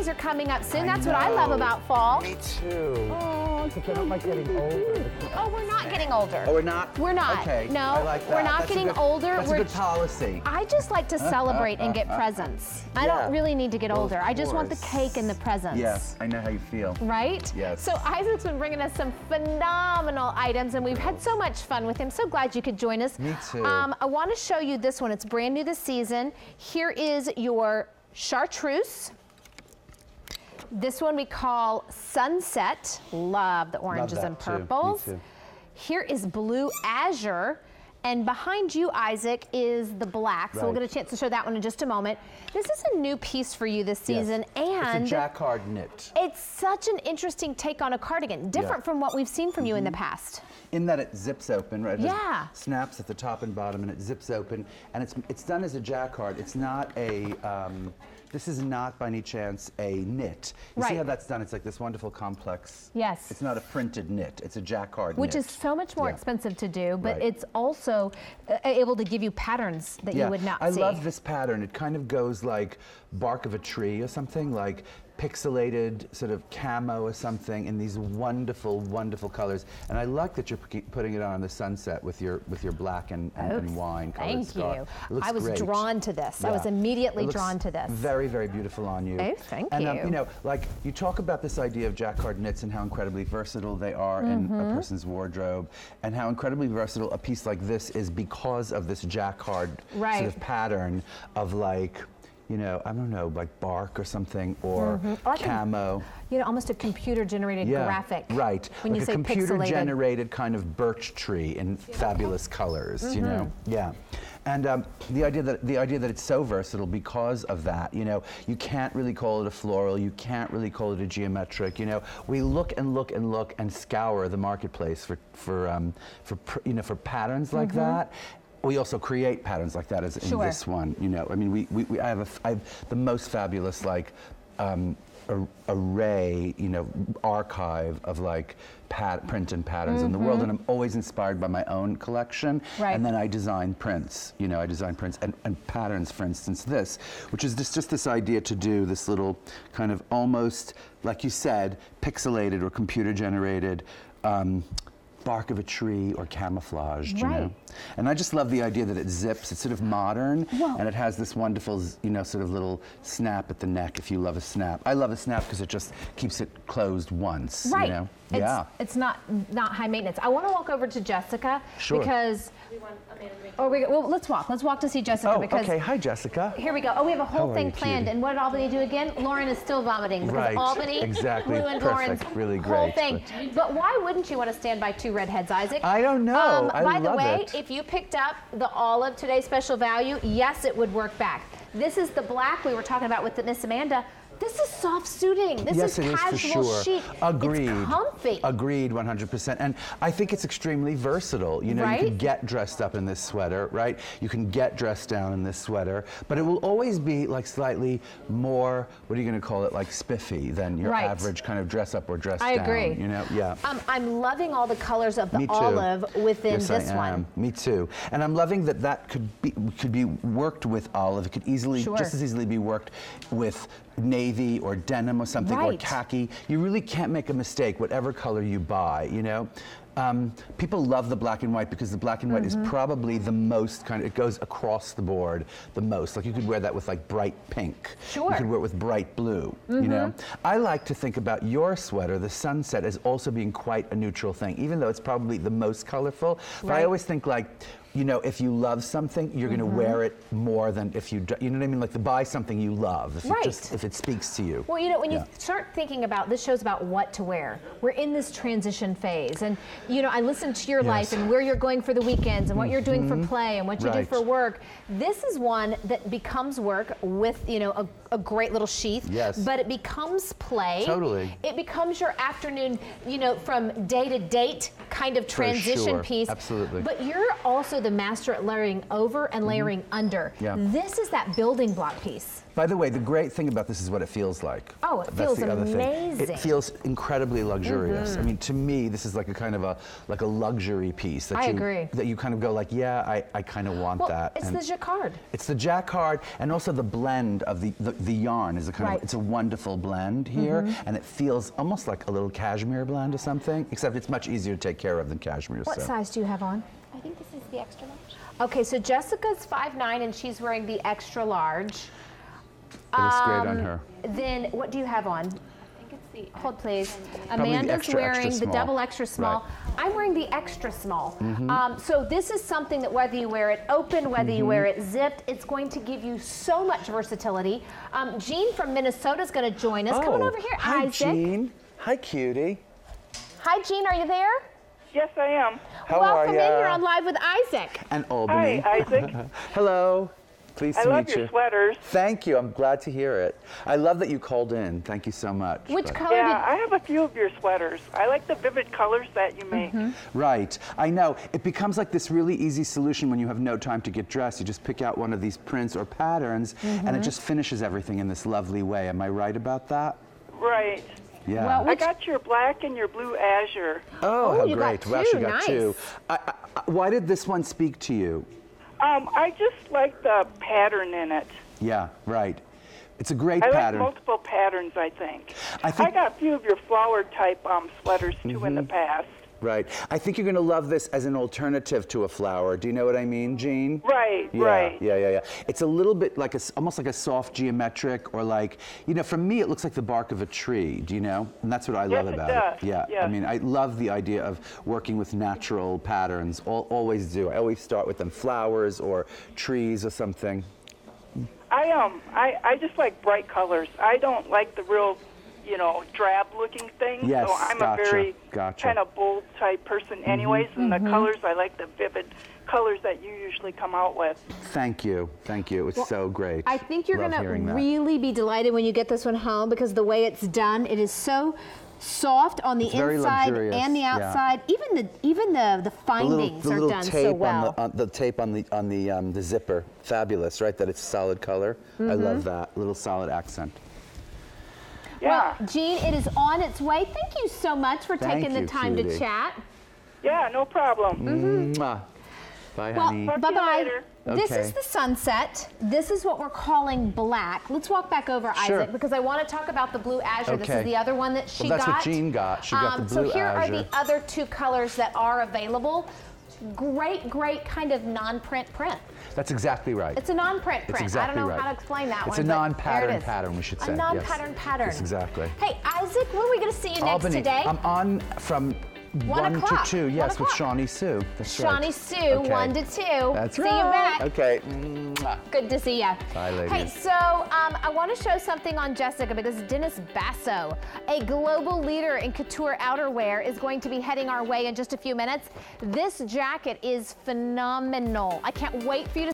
holidays are coming up soon. That's what I love about fall. Me too. Oh, Except they're not like getting older. Oh, we're not getting older. Oh, we're not? We're not. Okay. No, I like that. we're not That's getting older. That's a good policy. I just like to celebrate and get presents. I don't really need to get older. I just want the cake and the presents. Yes, I know how you feel. Right? Yes. So Isaac's been bringing us some phenomenal items, and we've had so much fun with him. So glad you could join us. Me too. I want to show you this one. It's brand new this season. Here is your chartreuse. This one we call Sunset. Love the oranges and purples. Me too. Here is Blue Azure. And behind you, Isaac, is the black. So we'll get a chance to show that one in just a moment. This is a new piece for you this season. And it's a Jacquard knit. It's such an interesting take on a cardigan, different from what we've seen from you in the past. In that it zips open, right? It snaps at the top and bottom, and it zips open. And it's done as a Jacquard. It's not a, this is not by any chance a knit. You see how that's done? It's like this wonderful complex. Yes. It's not a printed knit. It's a Jacquard knit. Which is so much more expensive to do, but it's also able to give you patterns that you would not see. I love this pattern. It kind of goes like bark of a tree or something, like pixelated sort of camo or something in these wonderful, wonderful colors. And I like that you're putting it on the sunset with your black and wine colored scarf. Thank you. I was drawn to this. I was immediately drawn to this. Very, very beautiful on you. Oh, thank you. And you know, like you talk about this idea of Jacquard knits and how incredibly versatile they are in a person's wardrobe, and how incredibly versatile a piece like this is because of this Jacquard sort of pattern of like, you know, I don't know, like bark or something, or camo. You know, almost a computer-generated graphic. Right. When like you say a computer-generated kind of birch tree in fabulous colors. You know, And the idea that it's so versatile because of that. You know, you can't really call it a floral. You can't really call it a geometric. You know, we look and look and look and scour the marketplace for patterns like that. We also create patterns like that as in this one, you know. I mean, I have the most fabulous like array, you know, archive of like print and patterns in the world, and I'm always inspired by my own collection. And then I design prints, you know, I design prints and patterns. For instance, this, which is just this idea to do this little kind of almost, like you said, pixelated or computer generated. Bark of a tree or camouflaged, you know? And I just love the idea that it zips. It's sort of modern, and it has this wonderful, you know, sort of little snap at the neck if you love a snap. I love a snap because it just keeps it closed once, you know? It's not high maintenance. I want to walk over to Jessica because well, let's walk to see Jessica because okay. Hi, Jessica. Here we go. Oh, we have a whole thing planned. And what did Albany do again? Lauren is still vomiting because Albany ruined Lauren's whole thing. But why wouldn't you want to stand by two redheads, Isaac? I don't know. By the way, if you picked up the olive today's special value, yes, it would work back. This is the black we were talking about with Miss Amanda. This is soft suiting. This is casual chic. Agreed. It's comfy. Agreed, 100%. And I think it's extremely versatile. You know, you can get dressed up in this sweater, right? You can get dressed down in this sweater, but it will always be like slightly more, what are you going to call it, like spiffy than your average kind of dress up or dress down. I agree. You know, I'm loving all the colors of the olive within this one. Me too. And I'm loving that could be worked with olive. It could easily, just as easily be worked with navy or denim or something, or khaki. You really can't make a mistake whatever color you buy, you know. People love the black and white because the black and white is probably the most it goes across the board the most. Like you could wear that with like bright pink. You could wear it with bright blue, you know. I like to think about your sweater, the sunset, as also being quite a neutral thing, even though it's probably the most colorful. But I always think like, you know, if you love something, you're going to wear it more than if you know what I mean? Like to buy something you love, if it speaks to you. Well, you know, when you start thinking about, this show's about what to wear. We're in this transition phase. And, you know, I listened to your life and where you're going for the weekends and what you're doing for play and what you do for work. This is one that becomes work with, you know, a great little sheath. But it becomes play. It becomes your afternoon, you know, from day to date kind of transition piece. But you're also the master at layering over and layering under. This is that building block piece. By the way, the great thing about this is what it feels like. Oh, it feels amazing. It feels incredibly luxurious. I mean, to me, this is like a kind of a luxury piece that that you kind of go like, yeah, I kind of want that. It's the Jacquard. It's the Jacquard, and also the blend of the the yarn is a kind of, it's a wonderful blend here, and it feels almost like a little cashmere blend or something, except it's much easier to take care of than cashmere. What size do you have on? I think this is the extra large. Okay, so Jessica's 5'9" and she's wearing the extra large. It looks great on her. Then what do you have on? I think it's the Hold please. Probably the Amanda's extra, wearing extra the double extra small. I'm wearing the extra small. So this is something that whether you wear it open, whether you wear it zipped, it's going to give you so much versatility. Jean from Minnesota is going to join us. Come on over here, hi, Isaac. Jean. Hi, cutie. Hi, Jean. Are you there? Yes, I am. How Welcome are ya? in. You're on Live with Isaac. And Albany. Hi, Isaac. Hello. Pleased to I love meet you. your sweaters. Thank you. I'm glad to hear it. I love that you called in. Thank you so much. Which color Yeah, I have a few of your sweaters. I like the vivid colors that you make. Right. I know. It becomes like this really easy solution when you have no time to get dressed. You just pick out one of these prints or patterns, and it just finishes everything in this lovely way. Am I right about that? Right. Yeah. Well, I got your black and your blue azure. Oh, how you got great. two. Well, she got Nice. two. Why did this one speak to you? I just like the pattern in it. Yeah, right. It's a great I pattern. like multiple patterns, I think. I think- I got a few of your flower type sweaters too in the past. Right. I think you're going to love this as an alternative to a flower. Do you know what I mean, Jean? Right, Yeah, right. yeah. It's a little bit like almost like a soft geometric, or like, for me, it looks like the bark of a tree. Do you know? And that's what I love Yes, it about does. it. Yeah. Yes. I mean, I love the idea of working with natural patterns. Always do. I always start with them flowers or trees or something. I just like bright colors. I don't like the real, drab looking things. Yes, so I'm gotcha, a very gotcha. kind of bold type person anyways, and the colors, I like the vivid colors that you usually come out with. Thank you. Thank you. It was so great. I think you're Love going to hearing that. really be delighted when you get this one home, because the way it's done, it is so soft on the very inside luxurious, and the yeah. outside. Even the findings the are little done tape so well. the tape on the zipper, fabulous, right? That it's solid color. I love that little solid accent. Yeah. Well, Jean, it is on its way. Thank you so much for Thank taking the you, time cutie. to chat. Yeah, no problem. Mwah. Bye, Well, honey. Talk to you bye-bye. later. This Okay. is the sunset. This is what we're calling black. Let's walk back over, Sure. Isaac, because I want to talk about the blue azure. This Okay. is the other one that she Well, that's got. what Jean got. She got the blue So here are azure. the other two colors that are available. Great kind of non-print print. That's exactly right. It's a non-print It's print. exactly I don't know right. how to explain that It's one. a but non-pattern there it is. pattern, we should say. A yes. non-pattern pattern. Yes, exactly. Hey, Isaac, when are we going to see you next Albany, today? I'm on from 1 to o'clock. 2, yes, 1 with o'clock. Shawnee Sue. That's Shawnee right. Sue, Okay. 1 to 2. That's see right. you back. Okay. Mwah. Good to see you. Bye, ladies. Hey, so I want to show something on Jessica, because Dennis Basso, a global leader in couture outerwear, is going to be heading our way in just a few minutes. This jacket is phenomenal. I can't wait for you to